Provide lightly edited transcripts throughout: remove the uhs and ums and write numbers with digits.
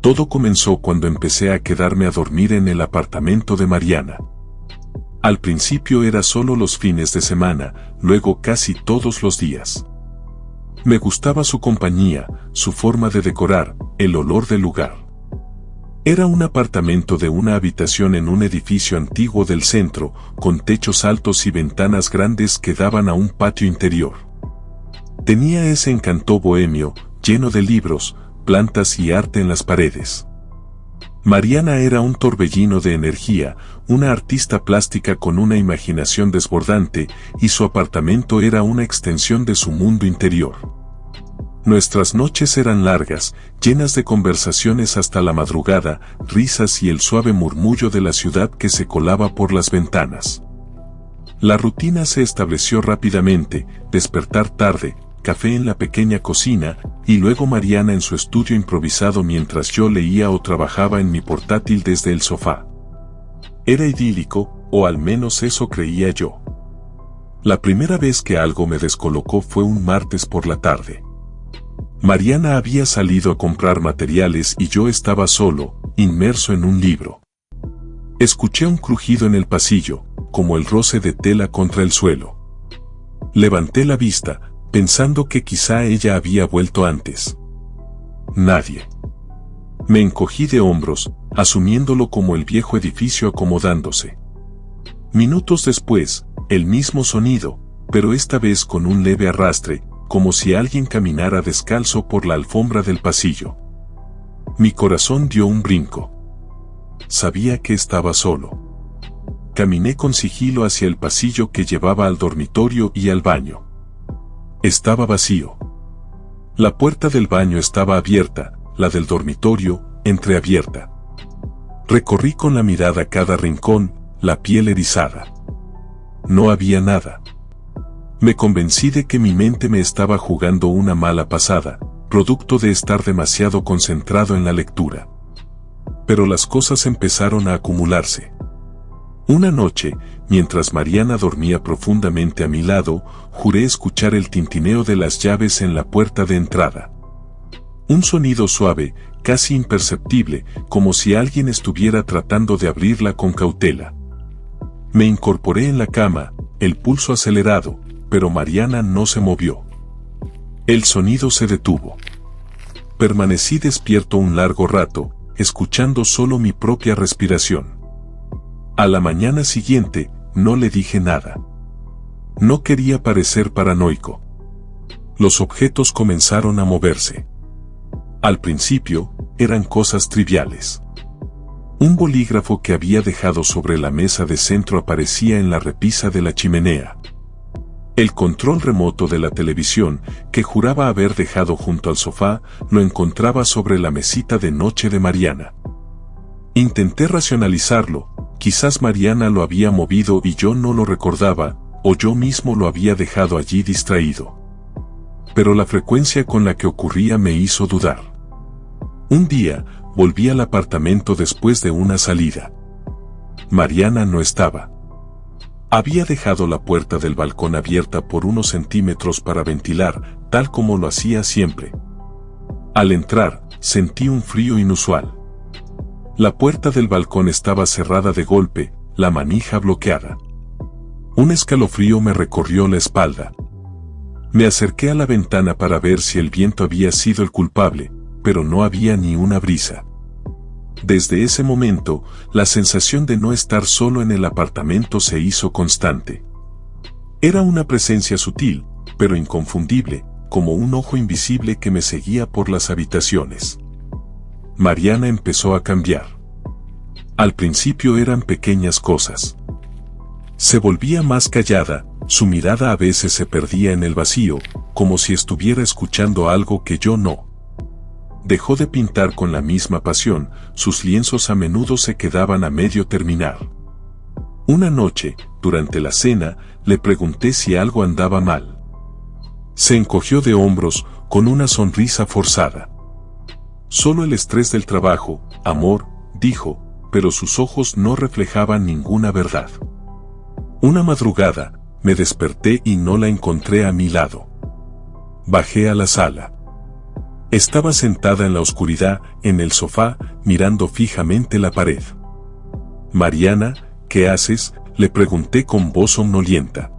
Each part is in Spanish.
Todo comenzó cuando empecé a quedarme a dormir en el apartamento de Mariana. Al principio era solo los fines de semana, luego casi todos los días. Me gustaba su compañía, su forma de decorar, el olor del lugar. Era un apartamento de una habitación en un edificio antiguo del centro, con techos altos y ventanas grandes que daban a un patio interior. Tenía ese encanto bohemio, lleno de libros, plantas y arte en las paredes. Mariana era un torbellino de energía, una artista plástica con una imaginación desbordante, y su apartamento era una extensión de su mundo interior. Nuestras noches eran largas, llenas de conversaciones hasta la madrugada, risas y el suave murmullo de la ciudad que se colaba por las ventanas. La rutina se estableció rápidamente: despertar tarde, café en la pequeña cocina, y luego Mariana en su estudio improvisado mientras yo leía o trabajaba en mi portátil desde el sofá. Era idílico, o al menos eso creía yo. La primera vez que algo me descolocó fue un martes por la tarde. Mariana había salido a comprar materiales y yo estaba solo, inmerso en un libro. Escuché un crujido en el pasillo, como el roce de tela contra el suelo. Levanté la vista, pensando que quizá ella había vuelto antes. Nadie. Me encogí de hombros, asumiéndolo como el viejo edificio acomodándose. Minutos después, el mismo sonido, pero esta vez con un leve arrastre, como si alguien caminara descalzo por la alfombra del pasillo. Mi corazón dio un brinco. Sabía que estaba solo. Caminé con sigilo hacia el pasillo que llevaba al dormitorio y al baño. Estaba vacío. La puerta del baño estaba abierta, la del dormitorio, entreabierta. Recorrí con la mirada cada rincón, la piel erizada. No había nada. Me convencí de que mi mente me estaba jugando una mala pasada, producto de estar demasiado concentrado en la lectura. Pero las cosas empezaron a acumularse. Una noche, mientras Mariana dormía profundamente a mi lado, juré escuchar el tintineo de las llaves en la puerta de entrada. Un sonido suave, casi imperceptible, como si alguien estuviera tratando de abrirla con cautela. Me incorporé en la cama, el pulso acelerado, pero Mariana no se movió. El sonido se detuvo. Permanecí despierto un largo rato, escuchando solo mi propia respiración. A la mañana siguiente, no le dije nada. No quería parecer paranoico. Los objetos comenzaron a moverse. Al principio, eran cosas triviales. Un bolígrafo que había dejado sobre la mesa de centro aparecía en la repisa de la chimenea. El control remoto de la televisión, que juraba haber dejado junto al sofá, lo encontraba sobre la mesita de noche de Mariana. Intenté racionalizarlo, quizás Mariana lo había movido y yo no lo recordaba, o yo mismo lo había dejado allí distraído. Pero la frecuencia con la que ocurría me hizo dudar. Un día, volví al apartamento después de una salida. Mariana no estaba. Había dejado la puerta del balcón abierta por unos centímetros para ventilar, tal como lo hacía siempre. Al entrar, sentí un frío inusual. La puerta del balcón estaba cerrada de golpe, la manija bloqueada. Un escalofrío me recorrió la espalda. Me acerqué a la ventana para ver si el viento había sido el culpable, pero no había ni una brisa. Desde ese momento, la sensación de no estar solo en el apartamento se hizo constante. Era una presencia sutil, pero inconfundible, como un ojo invisible que me seguía por las habitaciones. Mariana empezó a cambiar. Al principio eran pequeñas cosas. Se volvía más callada, su mirada a veces se perdía en el vacío, como si estuviera escuchando algo que yo no. Dejó de pintar con la misma pasión, sus lienzos a menudo se quedaban a medio terminar. Una noche, durante la cena, le pregunté si algo andaba mal. Se encogió de hombros, con una sonrisa forzada. Solo el estrés del trabajo, amor, dijo, pero sus ojos no reflejaban ninguna verdad. Una madrugada, me desperté y no la encontré a mi lado. Bajé a la sala. Estaba sentada en la oscuridad, en el sofá, mirando fijamente la pared. «Mariana, ¿qué haces?», le pregunté con voz somnolienta.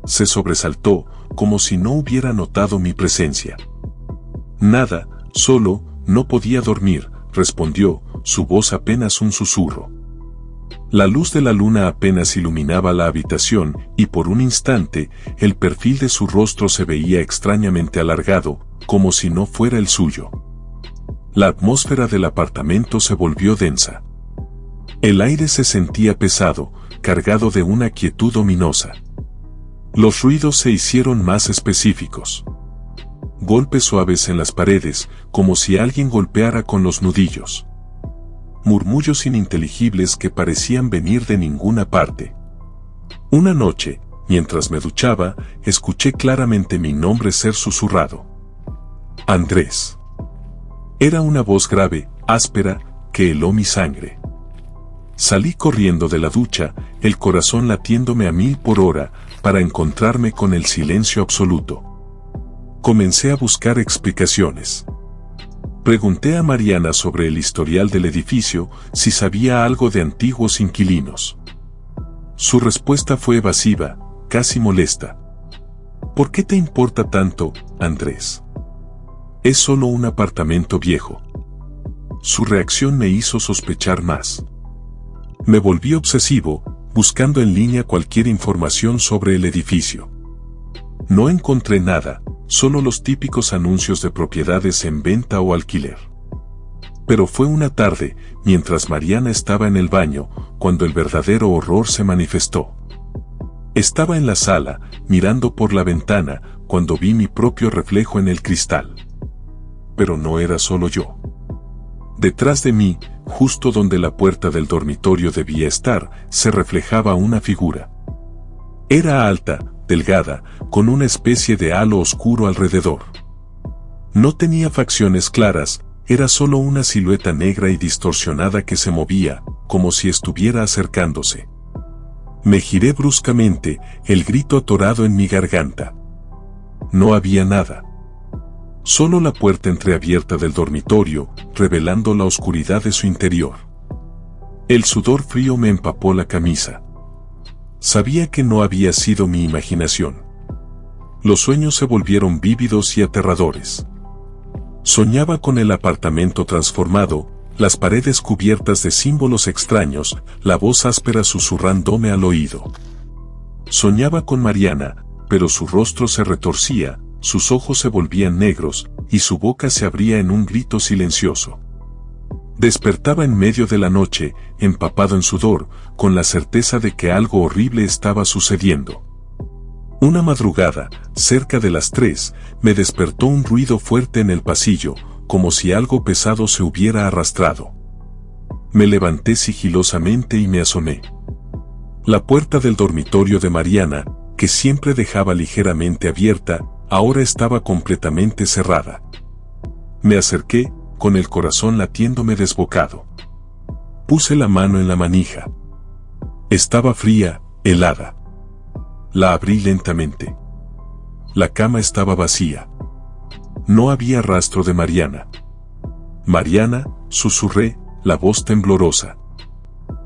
Se sobresaltó, como si no hubiera notado mi presencia. «Nada, solo, no podía dormir», respondió, su voz apenas un susurro. La luz de la luna apenas iluminaba la habitación, y por un instante, el perfil de su rostro se veía extrañamente alargado, como si no fuera el suyo. La atmósfera del apartamento se volvió densa. El aire se sentía pesado, cargado de una quietud ominosa. Los ruidos se hicieron más específicos. Golpes suaves en las paredes, como si alguien golpeara con los nudillos. Murmullos ininteligibles que parecían venir de ninguna parte. Una noche, mientras me duchaba, escuché claramente mi nombre ser susurrado. «Andrés». Era una voz grave, áspera, que heló mi sangre. Salí corriendo de la ducha, el corazón latiéndome a 1000 por hora, para encontrarme con el silencio absoluto. Comencé a buscar explicaciones. Pregunté a Mariana sobre el historial del edificio, si sabía algo de antiguos inquilinos. Su respuesta fue evasiva, casi molesta. «¿Por qué te importa tanto, Andrés? Es solo un apartamento viejo». Su reacción me hizo sospechar más. Me volví obsesivo, buscando en línea cualquier información sobre el edificio. No encontré nada, solo los típicos anuncios de propiedades en venta o alquiler. Pero fue una tarde, mientras Mariana estaba en el baño, cuando el verdadero horror se manifestó. Estaba en la sala, mirando por la ventana, cuando vi mi propio reflejo en el cristal. Pero no era solo yo. Detrás de mí, justo donde la puerta del dormitorio debía estar, se reflejaba una figura. Era alta, delgada, con una especie de halo oscuro alrededor. No tenía facciones claras, era solo una silueta negra y distorsionada que se movía, como si estuviera acercándose. Me giré bruscamente, el grito atorado en mi garganta. No había nada. Solo la puerta entreabierta del dormitorio, revelando la oscuridad de su interior. El sudor frío me empapó la camisa. Sabía que no había sido mi imaginación. Los sueños se volvieron vívidos y aterradores. Soñaba con el apartamento transformado, las paredes cubiertas de símbolos extraños, la voz áspera susurrándome al oído. Soñaba con Mariana, pero su rostro se retorcía, sus ojos se volvían negros, y su boca se abría en un grito silencioso. Despertaba en medio de la noche, empapado en sudor, con la certeza de que algo horrible estaba sucediendo. Una madrugada, cerca de las 3, me despertó un ruido fuerte en el pasillo, como si algo pesado se hubiera arrastrado. Me levanté sigilosamente y me asomé. La puerta del dormitorio de Mariana, que siempre dejaba ligeramente abierta, ahora estaba completamente cerrada. Me acerqué, con el corazón latiéndome desbocado. Puse la mano en la manija. Estaba fría, helada. La abrí lentamente. La cama estaba vacía. No había rastro de Mariana. «Mariana», susurré, la voz temblorosa.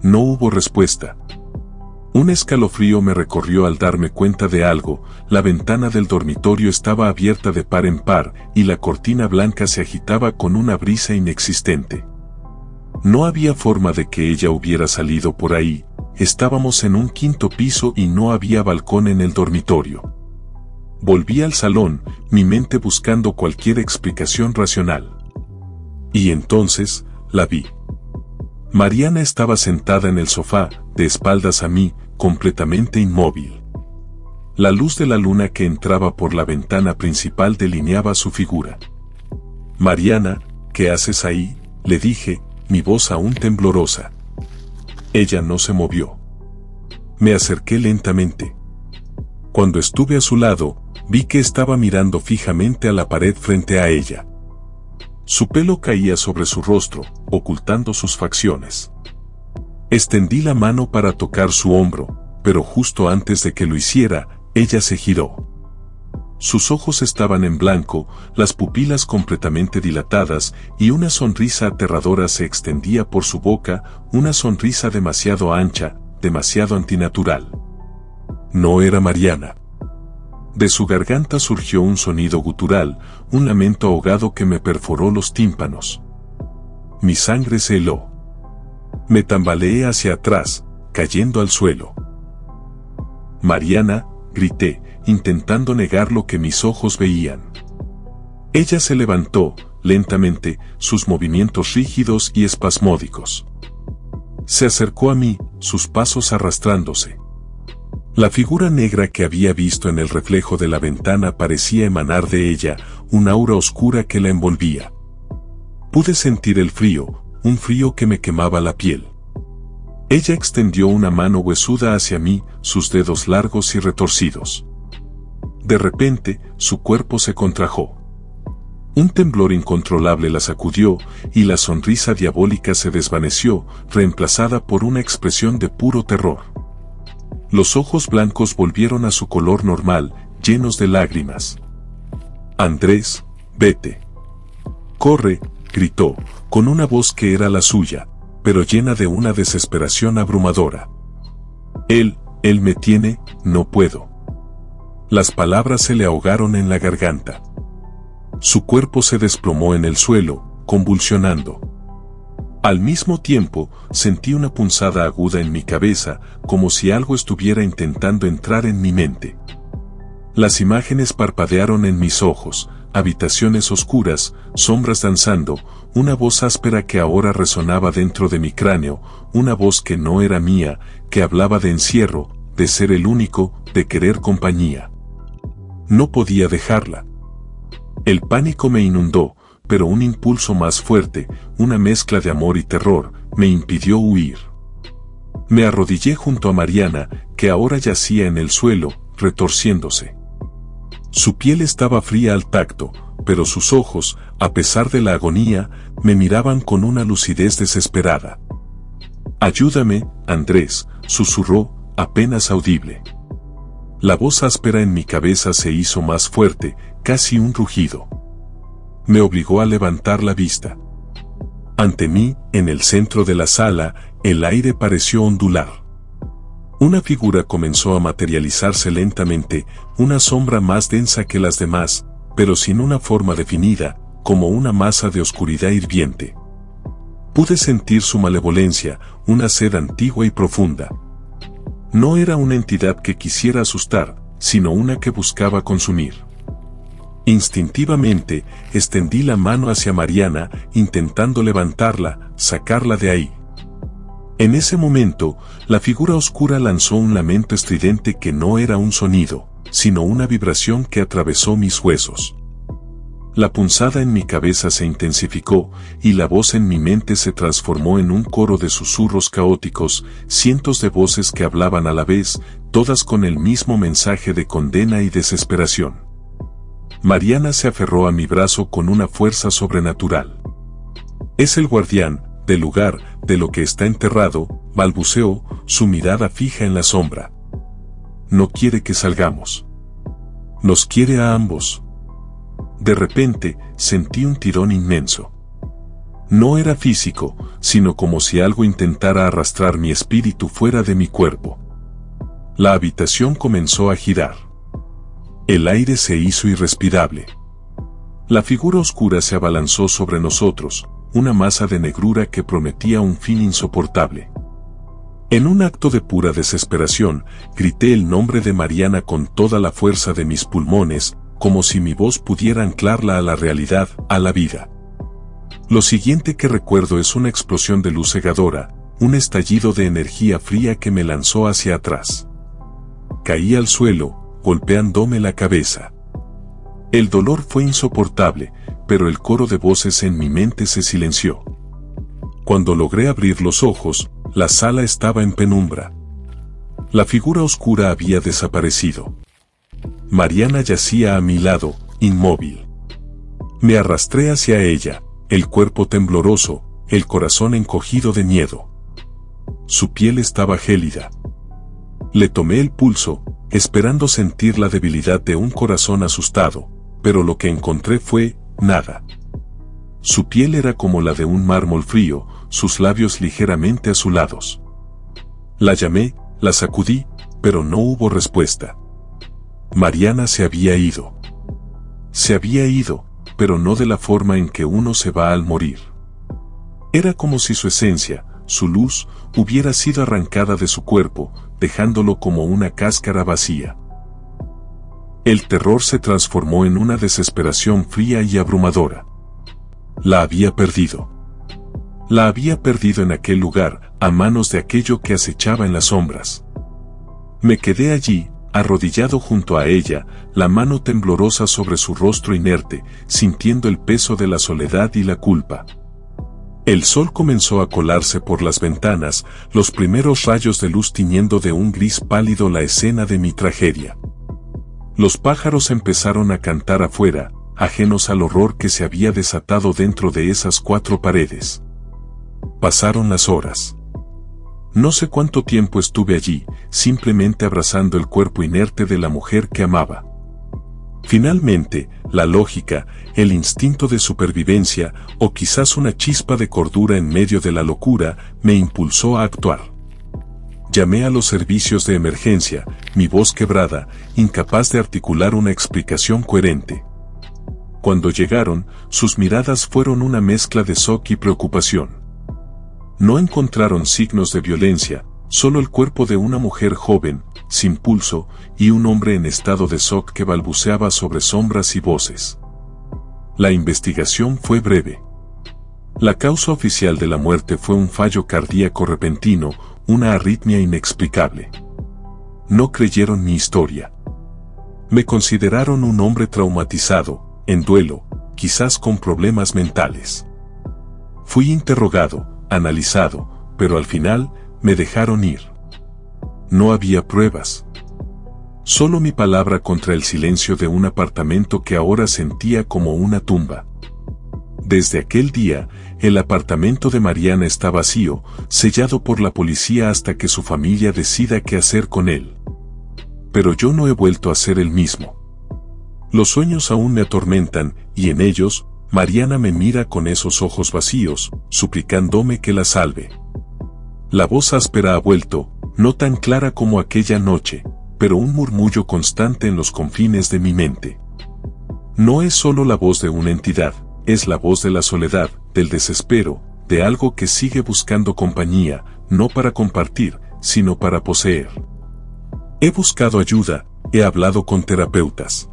No hubo respuesta. Un escalofrío me recorrió al darme cuenta de algo, la ventana del dormitorio estaba abierta de par en par, y la cortina blanca se agitaba con una brisa inexistente. No había forma de que ella hubiera salido por ahí, estábamos en un 5.º piso y no había balcón en el dormitorio. Volví al salón, mi mente buscando cualquier explicación racional. Y entonces, la vi. Mariana estaba sentada en el sofá, de espaldas a mí, completamente inmóvil. La luz de la luna que entraba por la ventana principal delineaba su figura. «Mariana, ¿qué haces ahí?», le dije, mi voz aún temblorosa. Ella no se movió. Me acerqué lentamente. Cuando estuve a su lado, vi que estaba mirando fijamente a la pared frente a ella. Su pelo caía sobre su rostro, ocultando sus facciones. Extendí la mano para tocar su hombro, pero justo antes de que lo hiciera, ella se giró. Sus ojos estaban en blanco, las pupilas completamente dilatadas y una sonrisa aterradora se extendía por su boca, una sonrisa demasiado ancha, demasiado antinatural. No era Mariana. De su garganta surgió un sonido gutural, un lamento ahogado que me perforó los tímpanos. Mi sangre se heló. Me tambaleé hacia atrás, cayendo al suelo. Mariana, grité, intentando negar lo que mis ojos veían. Ella se levantó, lentamente, sus movimientos rígidos y espasmódicos. Se acercó a mí, sus pasos arrastrándose. La figura negra que había visto en el reflejo de la ventana parecía emanar de ella un aura oscura que la envolvía. Pude sentir el frío, un frío que me quemaba la piel. Ella extendió una mano huesuda hacia mí, sus dedos largos y retorcidos. De repente, su cuerpo se contrajo. Un temblor incontrolable la sacudió y la sonrisa diabólica se desvaneció, reemplazada por una expresión de puro terror. Los ojos blancos volvieron a su color normal, llenos de lágrimas. «Andrés, vete». «Corre», gritó, con una voz que era la suya, pero llena de una desesperación abrumadora. Él me tiene, no puedo». Las palabras se le ahogaron en la garganta. Su cuerpo se desplomó en el suelo, convulsionando. Al mismo tiempo, sentí una punzada aguda en mi cabeza, como si algo estuviera intentando entrar en mi mente. Las imágenes parpadearon en mis ojos, habitaciones oscuras, sombras danzando, una voz áspera que ahora resonaba dentro de mi cráneo, una voz que no era mía, que hablaba de encierro, de ser el único, de querer compañía. No podía dejarla. El pánico me inundó, pero un impulso más fuerte, una mezcla de amor y terror, me impidió huir. Me arrodillé junto a Mariana, que ahora yacía en el suelo, retorciéndose. Su piel estaba fría al tacto, pero sus ojos, a pesar de la agonía, me miraban con una lucidez desesperada. «Ayúdame, Andrés», susurró, apenas audible. La voz áspera en mi cabeza se hizo más fuerte, casi un rugido. Me obligó a levantar la vista. Ante mí, en el centro de la sala, el aire pareció ondular. Una figura comenzó a materializarse lentamente, una sombra más densa que las demás, pero sin una forma definida, como una masa de oscuridad hirviente. Pude sentir su malevolencia, una sed antigua y profunda. No era una entidad que quisiera asustar, sino una que buscaba consumir. Instintivamente, extendí la mano hacia Mariana, intentando levantarla, sacarla de ahí. En ese momento, la figura oscura lanzó un lamento estridente que no era un sonido, sino una vibración que atravesó mis huesos. La punzada en mi cabeza se intensificó, y la voz en mi mente se transformó en un coro de susurros caóticos, cientos de voces que hablaban a la vez, todas con el mismo mensaje de condena y desesperación. Mariana se aferró a mi brazo con una fuerza sobrenatural. «Es el guardián, del lugar, de lo que está enterrado», balbuceó, su mirada fija en la sombra. «No quiere que salgamos. Nos quiere a ambos». De repente, sentí un tirón inmenso. No era físico, sino como si algo intentara arrastrar mi espíritu fuera de mi cuerpo. La habitación comenzó a girar. El aire se hizo irrespirable. La figura oscura se abalanzó sobre nosotros, una masa de negrura que prometía un fin insoportable. En un acto de pura desesperación, grité el nombre de Mariana con toda la fuerza de mis pulmones, como si mi voz pudiera anclarla a la realidad, a la vida. Lo siguiente que recuerdo es una explosión de luz cegadora, un estallido de energía fría que me lanzó hacia atrás. Caí al suelo, golpeándome la cabeza. El dolor fue insoportable, pero el coro de voces en mi mente se silenció. Cuando logré abrir los ojos, la sala estaba en penumbra. La figura oscura había desaparecido. Mariana yacía a mi lado, inmóvil. Me arrastré hacia ella, el cuerpo tembloroso, el corazón encogido de miedo. Su piel estaba gélida. Le tomé el pulso, esperando sentir la debilidad de un corazón asustado, pero lo que encontré fue nada. Su piel era como la de un mármol frío, sus labios ligeramente azulados. La llamé, la sacudí, pero no hubo respuesta. Mariana se había ido. Se había ido, pero no de la forma en que uno se va al morir. Era como si su esencia, su luz, hubiera sido arrancada de su cuerpo, dejándolo como una cáscara vacía. El terror se transformó en una desesperación fría y abrumadora. La había perdido. La había perdido en aquel lugar, a manos de aquello que acechaba en las sombras. Me quedé allí, arrodillado junto a ella, la mano temblorosa sobre su rostro inerte, sintiendo el peso de la soledad y la culpa. El sol comenzó a colarse por las ventanas, los primeros rayos de luz tiñendo de un gris pálido la escena de mi tragedia. Los pájaros empezaron a cantar afuera, ajenos al horror que se había desatado dentro de esas 4 paredes. Pasaron las horas. No sé cuánto tiempo estuve allí, simplemente abrazando el cuerpo inerte de la mujer que amaba. Finalmente, la lógica, el instinto de supervivencia, o quizás una chispa de cordura en medio de la locura, me impulsó a actuar. Llamé a los servicios de emergencia, mi voz quebrada, incapaz de articular una explicación coherente. Cuando llegaron, sus miradas fueron una mezcla de shock y preocupación. No encontraron signos de violencia, solo el cuerpo de una mujer joven, sin pulso, y un hombre en estado de shock que balbuceaba sobre sombras y voces. La investigación fue breve. La causa oficial de la muerte fue un fallo cardíaco repentino, una arritmia inexplicable. No creyeron mi historia. Me consideraron un hombre traumatizado, en duelo, quizás con problemas mentales. Fui interrogado, analizado, pero al final, me dejaron ir. No había pruebas. Solo mi palabra contra el silencio de un apartamento que ahora sentía como una tumba. Desde aquel día, el apartamento de Mariana está vacío, sellado por la policía hasta que su familia decida qué hacer con él. Pero yo no he vuelto a ser el mismo. Los sueños aún me atormentan, y en ellos, Mariana me mira con esos ojos vacíos, suplicándome que la salve. La voz áspera ha vuelto, no tan clara como aquella noche, pero un murmullo constante en los confines de mi mente. No es solo la voz de una entidad, es la voz de la soledad, del desespero, de algo que sigue buscando compañía, no para compartir, sino para poseer. He buscado ayuda, he hablado con terapeutas.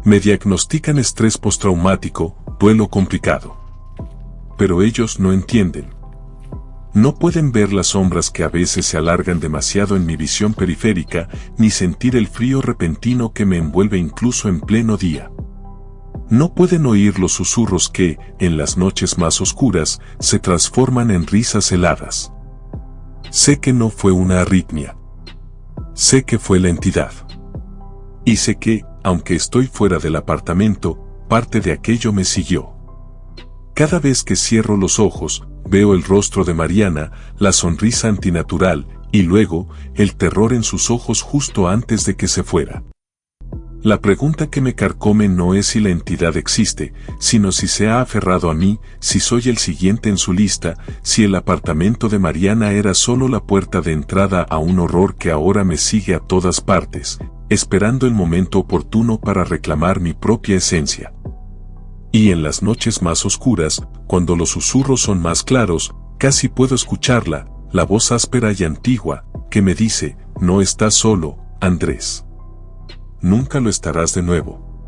Me diagnostican estrés postraumático, duelo complicado. Pero ellos no entienden. No pueden ver las sombras que a veces se alargan demasiado en mi visión periférica, ni sentir el frío repentino que me envuelve incluso en pleno día. No pueden oír los susurros que, en las noches más oscuras, se transforman en risas heladas. Sé que no fue una arritmia. Sé que fue la entidad. Y sé que, aunque estoy fuera del apartamento, parte de aquello me siguió. Cada vez que cierro los ojos, veo el rostro de Mariana, la sonrisa antinatural, y luego, el terror en sus ojos justo antes de que se fuera. La pregunta que me carcome no es si la entidad existe, sino si se ha aferrado a mí, si soy el siguiente en su lista, si el apartamento de Mariana era solo la puerta de entrada a un horror que ahora me sigue a todas partes, esperando el momento oportuno para reclamar mi propia esencia. Y en las noches más oscuras, cuando los susurros son más claros, casi puedo escucharla, la voz áspera y antigua, que me dice, no estás solo, Andrés. Nunca lo estarás de nuevo.